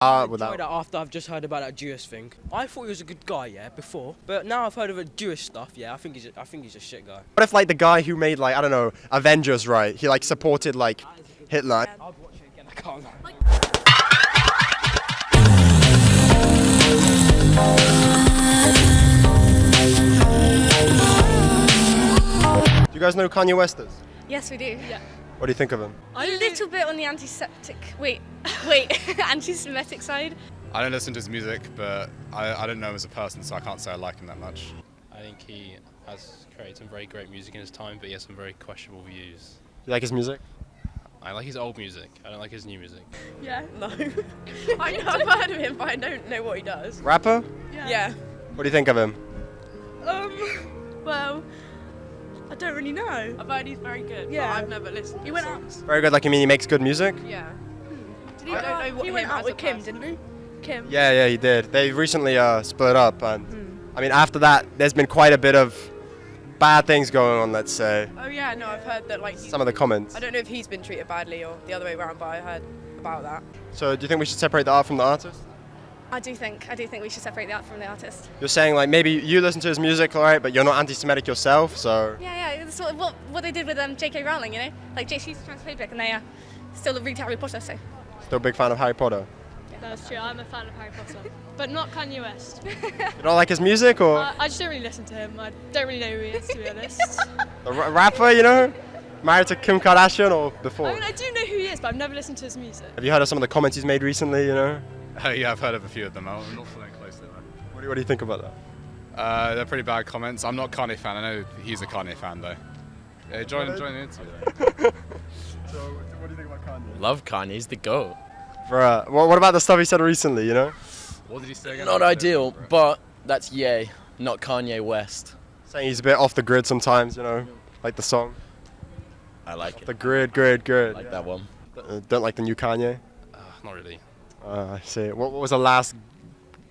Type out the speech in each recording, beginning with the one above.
Enjoyed that after I've just heard about that Jewish thing. I thought he was a good guy, yeah, before, but now I've heard of the Jewish stuff. Yeah, I think he's a shit guy. What if like the guy who made like I don't know Avengers, right? He like supported like Hitler. I'd watch it again. I can't lie. Do you guys know who Kanye West is? Yes, we do. Yeah. What do you think of him? A little bit on the antiseptic. Wait, anti-Semitic side. I don't listen to his music, but I don't know him as a person, so I can't say I like him that much. I think he has created some very great music in his time, but he has some very questionable views. You like his music? I like his old music. I don't like his new music. Yeah, no. I know, I've heard of him, but I don't know what he does. Rapper? Yeah. What do you think of him? Well, I don't really know. I've heard he's very good, but I've never listened to his songs. Very good. Like you mean he makes good music? Yeah. Did he, I don't know what he went him out as with a Kim, person. didn't he? Kim. Yeah, he did. They recently split up, and I mean after that, there's been quite a bit of bad things going on. Let's say Oh yeah, no, I've heard that like. some of the comments. I don't know if he's been treated badly or the other way around, but I heard about that. So do you think we should separate the art from the artist? I do think we should separate the art from the artist. You're saying like maybe you listen to his music, alright, but you're not anti-Semitic yourself, so. Yeah, that's what they did with J.K. Rowling, you know? Like, she's transphobic and they still read Harry Potter, so. Still a big fan of Harry Potter. That's true, I'm a fan of Harry Potter, but not Kanye West. You don't like his music, or I just don't really listen to him. I don't really know who he is, to be honest. a rapper? You know, married to Kim Kardashian or before? I mean, I do know who he is, but I've never listened to his music. Have you heard of some of the comments he's made recently? You know. Oh yeah, I've heard of a few of them. I'm not following closely though. What do you think about that? They're pretty bad comments. I'm not a Kanye fan. I know he's a Kanye fan though. Join the interview. So, what do you think about Kanye? Love Kanye, he's the GOAT. Bruh, what about the stuff he said recently? You know, What did he say again? Not ideal, but that's Ye, not Kanye West. saying he's a bit off the grid sometimes. You know, like the song. I like it. The grid. I like that one. Don't like the new Kanye. Not really. I see. What was the last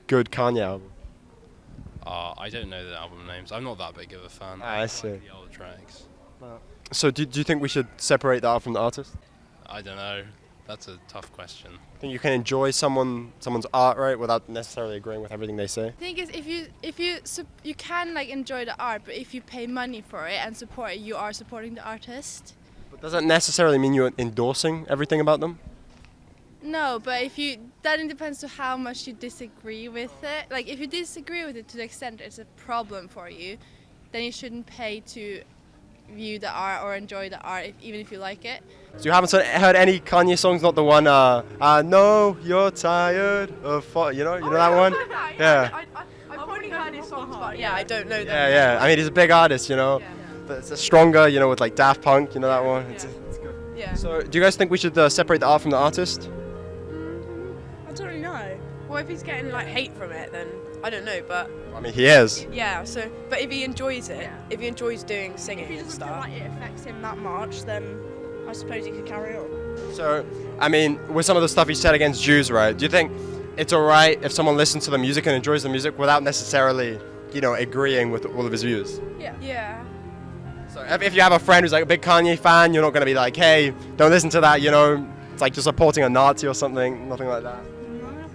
good Kanye album? I don't know the album names. I'm not that big of a fan. I see. like the old tracks. So do you think we should separate the art from the artist? I don't know. That's a tough question. I think you can enjoy someone's art, right, without necessarily agreeing with everything they say. The thing is, you can like enjoy the art, but if you pay money for it and support it, you are supporting the artist. But does that necessarily mean you're endorsing everything about them? No, but then it depends to how much you disagree with it. Like if you disagree with it to the extent it's a problem for you, then you shouldn't pay to view the art or enjoy the art, even if you like it. So you haven't heard any Kanye songs? Not the one, I know you're tired of, you know that one? Yeah. I've probably heard his songs, but yeah, I don't know them. Yeah. I mean, he's a big artist, you know. But it's a stronger, you know, with like Daft Punk, you know that one. It's good. Yeah. So do you guys think we should separate the art from the artist? I don't really know. Well, if he's getting like hate from it, then I don't know, but I mean, he is. yeah. So, but if he enjoys it, if he enjoys doing singing If he and doesn't feel stuff, like it affects him that much, then I suppose he could carry on. So, I mean, with some of the stuff he said against Jews, right? Do you think it's alright if someone listens to the music and enjoys the music without necessarily, you know, agreeing with all of his views? yeah. So if you have a friend who's like a big Kanye fan, you're not going to be like, hey, don't listen to that, you know, it's like just supporting a Nazi or something, nothing like that.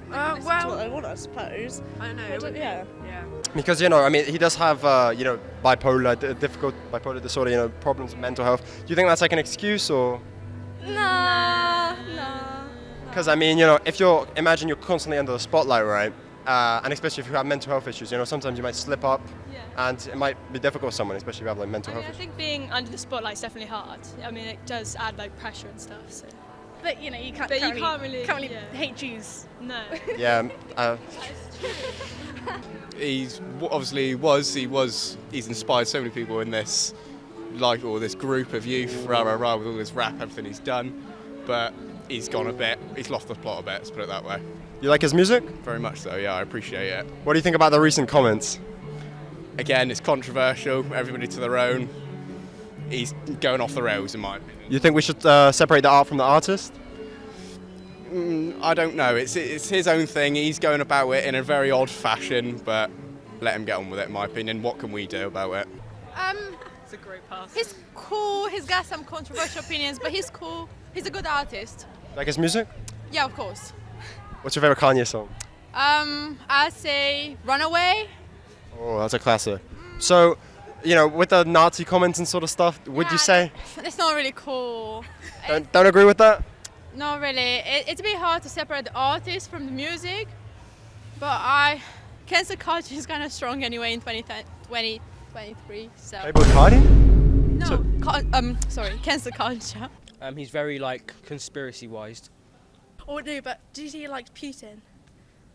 That's Well, what I want, I suppose. I don't know. I don't- yeah. Yeah. Because, you know, I mean, he does have, you know, difficult bipolar disorder, you know, problems with mental health. Do you think that's like an excuse or? No. Because, I mean, you know, imagine you're constantly under the spotlight, right? And especially if you have mental health issues, you know, sometimes you might slip up and it might be difficult for someone, especially if you have like mental I mean, health I issues. think being under the spotlight is definitely hard. I mean, it does add like pressure and stuff. So. But you know, you can't really hate Jews. No. Yeah, He's inspired so many people in this, like all this group of youth, with all this rap, everything he's done. But he's lost the plot a bit, let's put it that way. you like his music? Very much so, yeah, I appreciate it. What do you think about the recent comments? Again, it's controversial, everybody to their own. He's going off the rails, in my opinion. You think we should separate the art from the artist? I don't know, it's his own thing, he's going about it in a very odd fashion, but let him get on with it, in my opinion. What can we do about it? It's a great pass. He's cool. He's got some controversial opinions, but he's cool. He's a good artist. Like his music? Yeah, of course. What's your favorite Kanye song? I'd say Runaway. Oh, that's a classic. So, you know, with the Nazi comments and sort of stuff, would you say? It's not really cool. Don't agree with that? Not really. It's a bit hard to separate the artist from the music, but cancel culture is kind of strong anyway in 2023. So Playboy Cardi? no, sorry, cancel culture. He's very like conspiracy-wise. Oh no, but did he like Putin?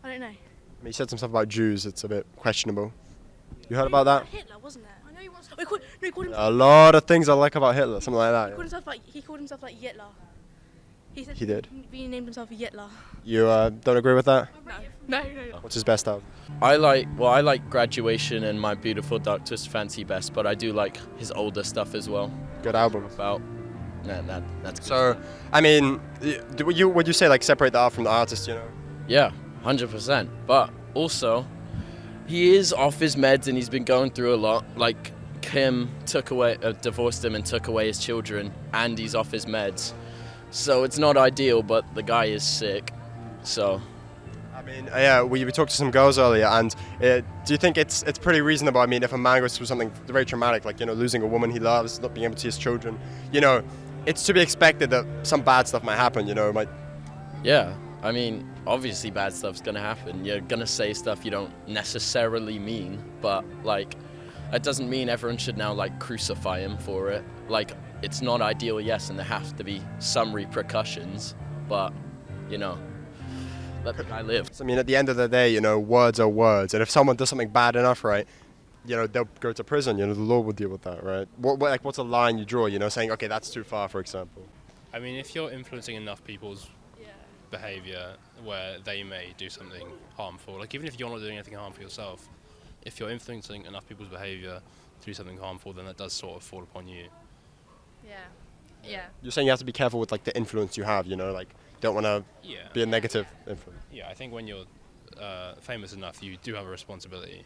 I don't know. I mean, he said some stuff about Jews. It's a bit questionable. You heard about that? Hitler, wasn't it? I know he was. Oh, he called himself. A lot of things I like about Hitler, something like that. He called himself like Hitler. He said He did. He named himself Hitler. You don't agree with that? No. What's his best album? I like Graduation and My Beautiful Dark Twisted Fantasy best, but I do like his older stuff as well. Good album. About that's good So, stuff. I mean, would you say like separate the art from the artist? You know? Yeah, 100%. But also, he is off his meds and he's been going through a lot. Like Kim divorced him and took away his children, and he's off his meds. So it's not ideal, but the guy is sick. So. I mean, yeah, we talked to some girls earlier, and do you think it's pretty reasonable? I mean, if a man goes through something very traumatic, like, you know, losing a woman he loves, not being able to see his children, you know, it's to be expected that some bad stuff might happen, you know, Yeah, I mean, obviously bad stuff's gonna happen. You're gonna say stuff you don't necessarily mean, but like, that doesn't mean everyone should now like crucify him for it. Like, it's not ideal, yes, and there have to be some repercussions, but, you know, let the guy live. I mean, at the end of the day, you know, words are words, and if someone does something bad enough, right, you know, they'll go to prison, you know, the law will deal with that, right? What's a line you draw, you know, saying, okay, that's too far, for example? I mean, if you're influencing enough people's behaviour where they may do something harmful, like even if you're not doing anything harmful yourself, if you're influencing enough people's behaviour to do something harmful, then that does sort of fall upon you. Yeah. You're saying you have to be careful with, like, the influence you have, you know, like, don't want to be a negative influence. Yeah, I think when you're famous enough, you do have a responsibility.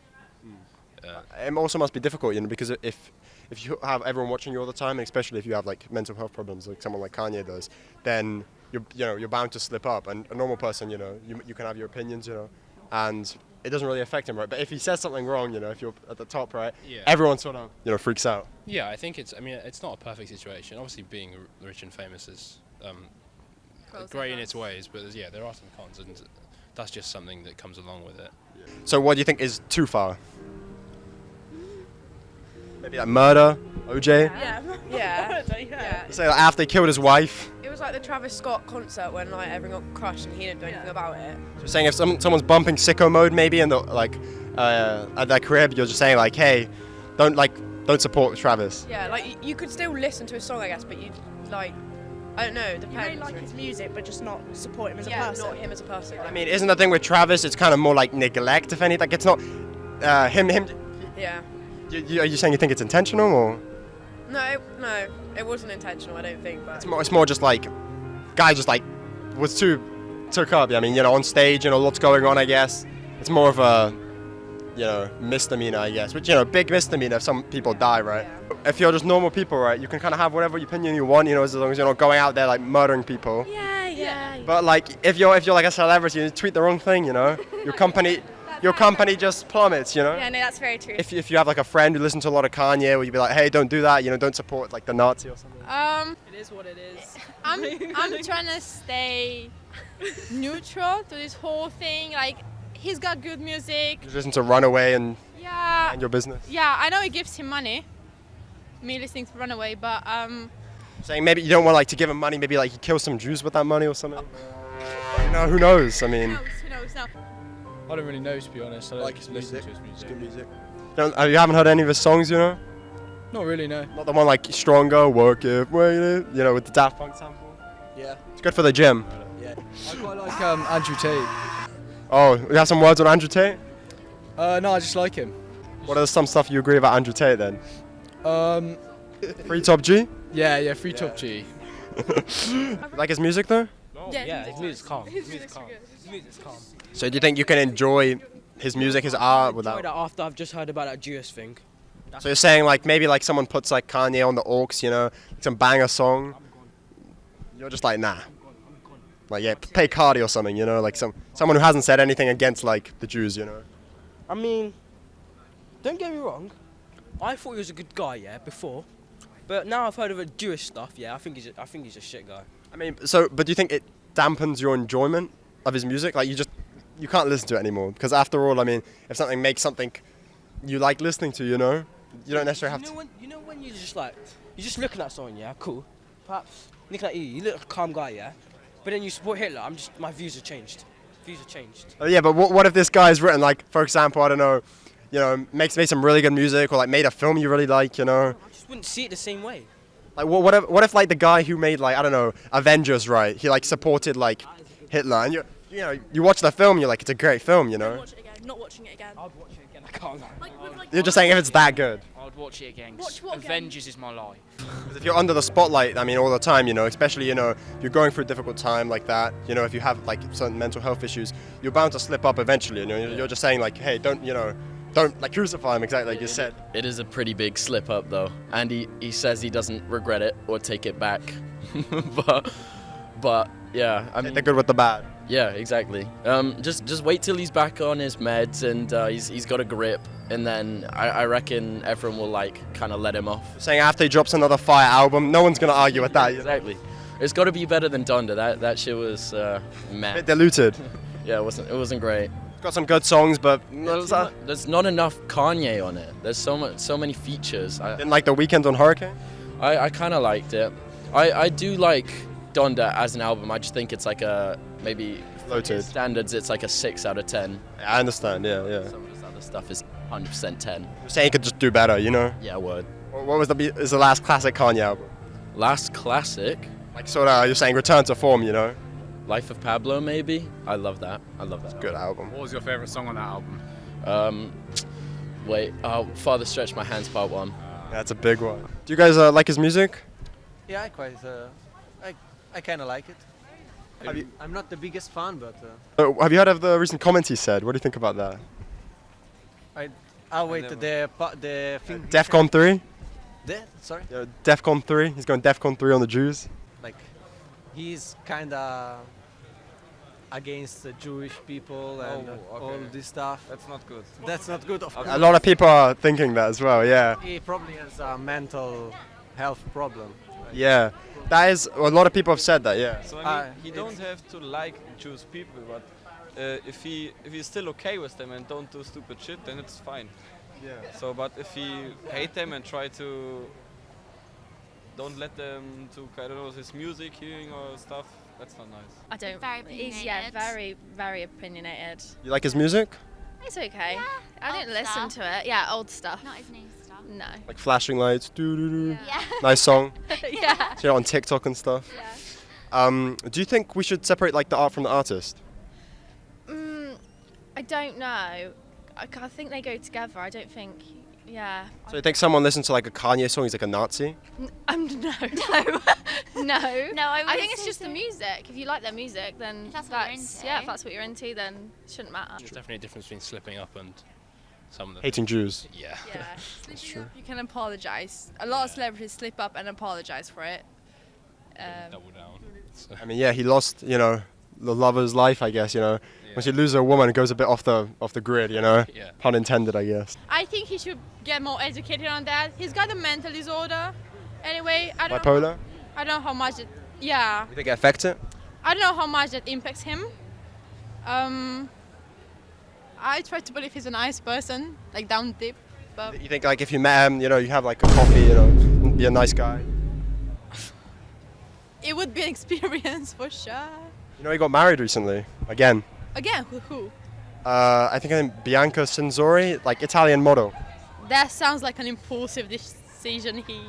It also must be difficult, you know, because if you have everyone watching you all the time, and especially if you have like mental health problems, like someone like Kanye does, then you're bound to slip up. And a normal person, you know, you can have your opinions, you know, and it doesn't really affect him, right? But if he says something wrong, you know, if you're at the top, right, everyone sort of, you know, freaks out. Yeah, I think it's not a perfect situation. Obviously, being rich and famous is great in its ways, but there are some cons, and that's just something that comes along with it. So what do you think is too far? Maybe like murder, OJ? Yeah. Say like after he killed his wife. It was like the Travis Scott concert when like everyone got crushed and he didn't do anything about it. So you're saying if someone's bumping sicko mode maybe and like at their crib, you're just saying like, hey, don't support Travis. Yeah, like you could still listen to his song, I guess, but you like, I don't know, depends. You really like his music, but just not support him as a yeah, person. not him as a person. I mean, isn't the thing with Travis? It's kind of more like neglect, if anything. Like it's not him. Yeah. Are you saying you think it's intentional or? No, it wasn't intentional. I don't think. But It's more just like, guy just like was too took up. I mean, you know, on stage, you know, lots going on. I guess it's more of a, you know, misdemeanor. I guess, which, you know, big misdemeanor if some people die, right? Yeah. If you're just normal people, right, you can kind of have whatever opinion you want, you know, as long as you're not going out there like murdering people. Yeah. But like, if you're like a celebrity, you tweet the wrong thing, you know, your company just plummets, you know. Yeah, no, that's very true. If you have like a friend who listens to a lot of Kanye, will you be like, hey, don't do that, you know, don't support like the Nazi or something? It is what it is. I'm trying to stay neutral to this whole thing. Like, he's got good music. Just listen to Runaway and Yeah. your business. Yeah, I know it gives him money. Me listening to Runaway, but Saying maybe you don't want like to give him money, maybe like he kills some Jews with that money or something. You know, who knows? I mean, who knows now? I don't really know, to be honest. I don't like his listen music. to his music. Good music. You haven't heard any of his songs, you know? Not really, no. Not the one like Stronger, Work It, Wait It, you know, with the Daft Punk sample. Yeah. It's good for the gym. Yeah. I quite like Andrew Tate. Oh, you have some words on Andrew Tate? No, I just like him. What are some stuff you agree about Andrew Tate then? Free Top G? Yeah, Free Top G. You like his music though? Yeah, his music's calm. His music's calm. So do you think you can enjoy his music, his art without? Enjoy that after I've just heard about that Jewish thing. So you're saying like maybe like someone puts like Kanye on the aux, you know, some banger song. You're just like nah. Like, yeah, play Cardi or something, you know, like someone who hasn't said anything against, like, the Jews, you know. I mean, don't get me wrong. I thought he was a good guy, yeah, before. But now I've heard of the Jewish stuff, yeah, I think he's a shit guy. I mean, but do you think it dampens your enjoyment of his music? Like, you can't listen to it anymore. Because after all, I mean, if something makes something you like listening to, you know, you don't necessarily have to. You know when you're just looking at someone, yeah, cool. Perhaps looking at you look like a calm guy, yeah. But then you support Hitler. My views have changed. Oh, yeah, but what if this guy's written, like, for example, I don't know, you know, made some really good music, or like made a film you really like, you know? I just wouldn't see it the same way. Like, what if like the guy who made, like, I don't know, Avengers, right? He like supported like Hitler, and you watch the film, you're like, it's a great film, you know? Watch it again. Not watching it again. I'd watch it again. I can't lie. You're just saying if it's that good. I'd watch it again. Watch what again? Avengers is my life. If you're under the spotlight, I mean, all the time, you know, especially, you know, if you're going through a difficult time like that, you know, if you have like certain mental health issues, you're bound to slip up eventually. You know, you're just saying like, hey, don't like crucify him, exactly like you said. It is a pretty big slip up though, and he says he doesn't regret it or take it back. but yeah, I mean, the good with the bad. Yeah, exactly. Just wait till he's back on his meds and he's got a grip, and then I reckon everyone will like kind of let him off. Saying after he drops another fire album, no one's gonna argue with that. Exactly. It's got to be better than Donda. That shit was meh. A bit diluted. Yeah, it wasn't great. Got some good songs, but there's not enough Kanye on it. There's so many features. Didn't like The Weeknd on Hurricane? I kind of liked it. I do like Donda as an album. I just think it's like a maybe floated standards. It's like a 6 out of 10. I understand. Yeah. Some of this other stuff is 100% 10. You're saying he could just do better, you know? Yeah, word. What was the last classic Kanye album? Last classic? Like sort of, you're saying return to form, you know? Life of Pablo, maybe. I love that. It's a good album. What was your favourite song on that album? Farther Stretch My Hands Part 1. That's a big one. Do you guys like his music? Yeah, I kind of like it. I'm not the biggest fan, but... have you heard of the recent comments he said? What do you think about that? I'll wait the thing... DEFCON 3? Sorry? DEFCON 3. He's going DEFCON 3 on the Jews. Like, he's kind of against the Jewish people and all this stuff. That's not good. That's not good, of course. A lot of people are thinking that as well, yeah. He probably has a mental health problem. Right? Yeah. That is, a lot of people have said that, yeah. So I mean, he don't have to like Jewish people, but if he's still okay with them and don't do stupid shit, then it's fine. Yeah. So, but if he hate them and try to don't let them to, I don't know, his music hearing or stuff, that's not nice. I don't. Very opinionated. Yeah, very, very opinionated. You like his music? It's okay. Yeah, I don't old listen stuff. to it. Yeah, old stuff. Not his new stuff. No. Like Flashing Lights, doo-doo-doo. Yeah. Nice song. Yeah. You know, on TikTok and stuff. Yeah. Do you think we should separate like the art from the artist? I don't know. I think they go together. I don't think. Yeah. So you think someone listens to like a Kanye song, he's like a Nazi? No. No. No. No, I think it's just the music. If you like their music, then If that's what you're into. yeah. If that's what you're into, then it shouldn't matter. There's definitely a difference between slipping up and some of the Hating Jews. Yeah. Yeah. That's true. You can apologize. A lot of celebrities slip up and apologize for it. Double down. So. I mean, yeah, he lost, you know, the lover's life, I guess, you know. Once you lose a woman, it goes a bit off the grid, you know. Yeah. Pun intended, I guess. I think he should get more educated on that. He's got a mental disorder. Anyway, I don't Bipolar? I don't know how much it. Yeah. You think it affects it? I don't know how much that impacts him. I try to believe he's a nice person, like down deep. But You think like if you met him, you know, you have like a coffee, you know, be a nice guy. it would be an experience for sure. You know, he got married recently, again. Again, who? I think Bianca Censori, like Italian model. That sounds like an impulsive decision he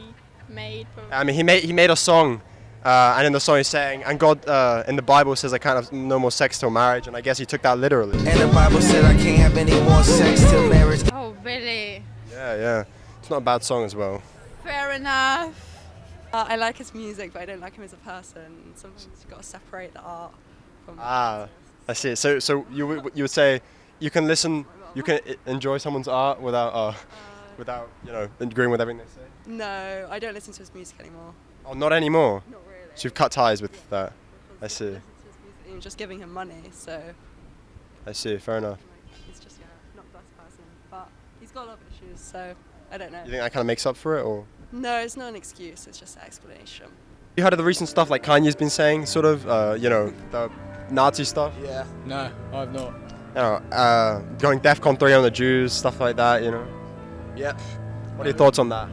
made. I mean, he made a song, and in the song he's saying, and God in the Bible says I can't have no more sex till marriage, and I guess he took that literally. And the Bible said I can't have any more sex till marriage. Oh, really? Yeah. It's not a bad song as well. Fair enough. I like his music, but I don't like him as a person. Sometimes you've got to separate the art from I see. So you would say you can enjoy someone's art without you know agreeing with everything they say. No, I don't listen to his music anymore. Oh, not anymore. Not really. So you've cut ties with that. I see. and just giving him money. So I see. Fair enough. he's just not the best person. But he's got a lot of issues, so I don't know. You think that kind of makes up for it, or? No, it's not an excuse. It's just an explanation. You heard of the recent stuff like Kanye's been saying, sort of, the Nazi stuff? Yeah. No, I've not. You know, going DEFCON 3 on the Jews, stuff like that, you know? Yep. What are your thoughts on that?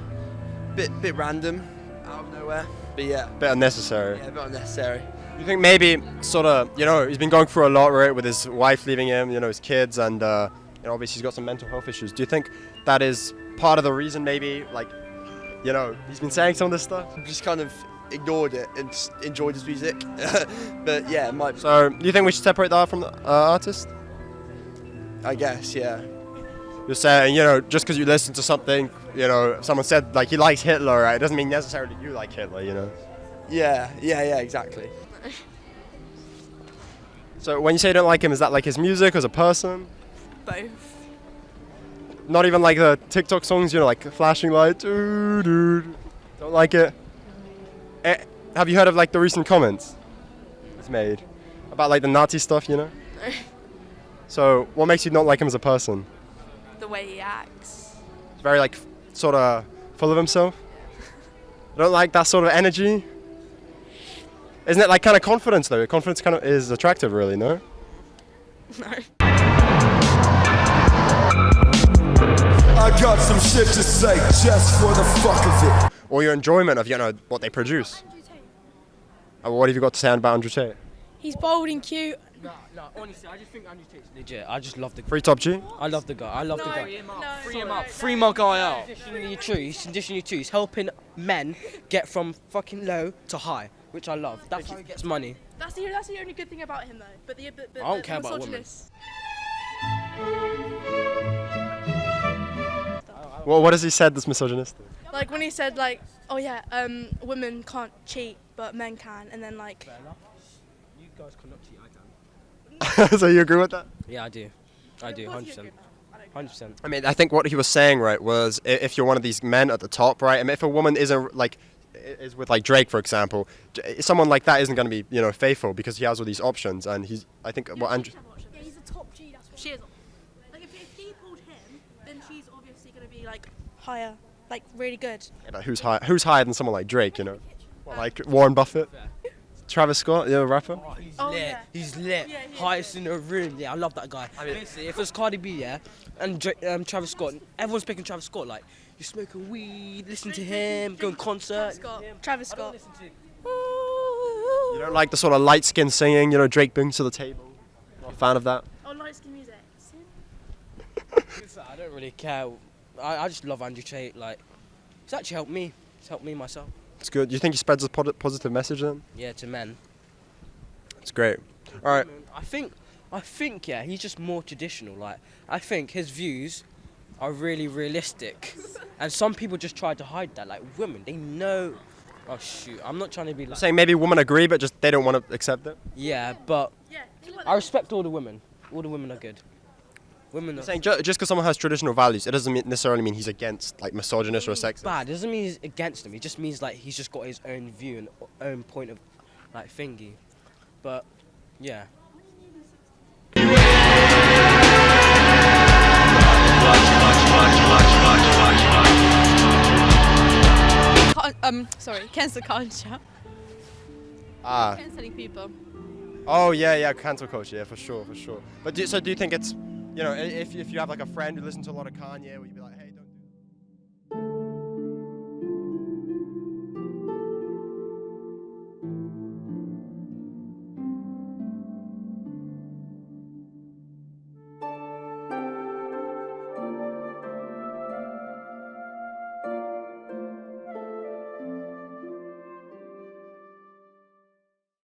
Bit random, out of nowhere, but yeah. Bit unnecessary. Yeah, a bit unnecessary. You think maybe sort of, he's been going through a lot, right, with his wife leaving him, his kids, and obviously he's got some mental health issues. Do you think that is part of the reason maybe, he's been saying some of this stuff? Just kind of ignored it and just enjoyed his music. But yeah, it might be. So, do you think we should separate the art from the artist? I guess, yeah. You're saying, just because you listen to something, someone said, like, he likes Hitler, right? It doesn't mean necessarily you like Hitler, Yeah, exactly. So when you say you don't like him, is that like his music as a person? Both. Not even like the TikTok songs, like flashing light, don't like it? Have you heard of like the recent comments he's made about like the Nazi stuff, So what makes you not like him as a person? The way he acts. He's very like sort of full of himself. I don't like that sort of energy. Isn't it like kind of confidence though? Confidence kind of is attractive, really, no? No. I got some shit to say just for the fuck of it. Or your enjoyment of what they produce. What have you got to say about Andrew Tate? He's bold and cute. No, honestly, I just think Andrew Tate's legit. I just love the guy. Free Top G? I love the guy. Free him up. Free my guy out. He's conditionally true. He's helping men get from fucking low to high, which I love. That's how he gets money. That's the only good thing about him though. But I don't care about women. Well, what has he said that's misogynistic? Like when he said like, oh yeah, women can't cheat, but men can, and then like. Fair enough. You guys cannot cheat, I can. So you agree with that? Yeah, I do. 100%. 100%. I mean, I think what he was saying, right, was if you're one of these men at the top, right, I mean, if a woman is with like Drake, for example, someone like that isn't going to be, faithful because he has all these options, and I think what Andrew. Yeah, he's a top G. That's what she is. Like if he pulled him, then she's obviously gonna be like higher, like really good. Yeah, but who's higher than someone like Drake, What, like Warren Buffett? Travis Scott, rapper? Oh, he's lit. Yeah, highest in the room. Yeah, I love that guy. I mean, basically, if it was Cardi B, and Travis Scott, everyone's picking Travis Scott. Like, you're smoking weed, listen to him, go to concert. Travis Scott. You don't like the sort of light skin singing, Drake brings to the table? Not a fan of that? Oh, light skin music. I don't really care. I just love Andrew Tate. Like, it's actually helped me. It's helped me myself. It's good. Do you think he spreads a positive message then? Yeah, to men. It's great. All right. I think, yeah, he's just more traditional. Like, I think his views are really realistic, and some people just try to hide that. Like women, they know. Oh shoot, I'm not trying to be like. Saying maybe women agree, but just they don't want to accept it. Yeah, but I respect all the women. All the women are good. Women are saying just because someone has traditional values, it doesn't necessarily mean he's against like misogynist or sexist. Bad. It doesn't mean he's against them. It just means like he's just got his own view and own point of like thingy. But yeah. Sorry, cancel culture. Cancelling people. Oh yeah, cancel culture, yeah, for sure. But do you think it's, if you have like a friend who listens to a lot of Kanye, will you be like,